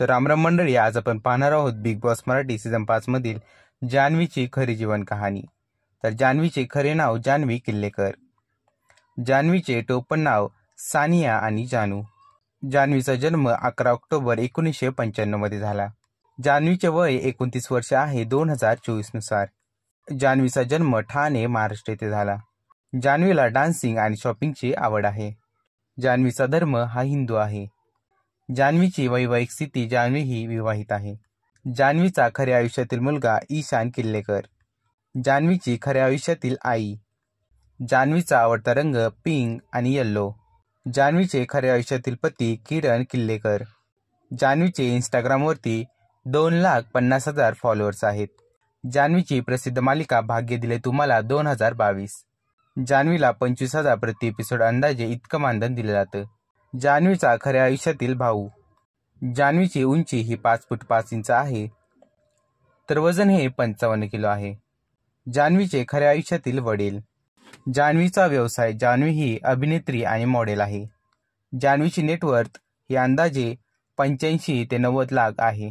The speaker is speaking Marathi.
तर रामराम मंडळी, आज आपण पाहणार आहोत बिग बॉस मराठी सीझन 5 मधील जान्हवीची खरी जीवन कहाणी। तर जान्हवीचे खरे नाव जान्हवी किल्लेकर। जान्हवीचे टोपण नाव सानिया आणि जानू। जान्हवीचा जन्म 11 ऑक्टोबर 1995 मध्ये झाला। जान्हवीचे वय 29 वर्ष आहे 2024 नुसार। जान्हवीचा जन्म ठाणे, महाराष्ट्र येथे झाला। जान्हवीला डान्सिंग आणि शॉपिंगची आवड आहे। जान्हवीचा धर्म हा हिंदू आहे। जान्हवीची वैवाहिक स्थिती, जान्हवी ही विवाहित आहे। जान्हवीचा खऱ्या आयुष्यातील मुलगा ईशान किल्लेकर। जान्हवीची खऱ्या आयुष्यातील आई। जान्हवीचा आवडता रंग पिंक आणि येल्लो। जान्हवीचे खऱ्या आयुष्यातील पती किरण किल्लेकर। जान्हवीचे इंस्टाग्रामवरती 2,50,000 फॉलोअर्स आहेत। जान्हवीची प्रसिद्ध मालिका भाग्य दिले तुम्हाला 2022। जान्हवीला 25,000 प्रति एपिसोड अंदाजे इतकं मानधन दिलं जातं। जान्हवीचा खऱ्या आयुष्यातील भाऊ। जान्हवीची उंची ही 5 फूट 5 इंच आहे, तर वजन हे 55 किलो आहे। जान्हवीचे खऱ्या आयुष्यातील वडील। जान्हवीचा व्यवसाय, जान्हवी ही अभिनेत्री आणि मॉडेल आहे। जान्हवीची नेटवर्थ ही अंदाजे 85 ते 90 लाख आहे।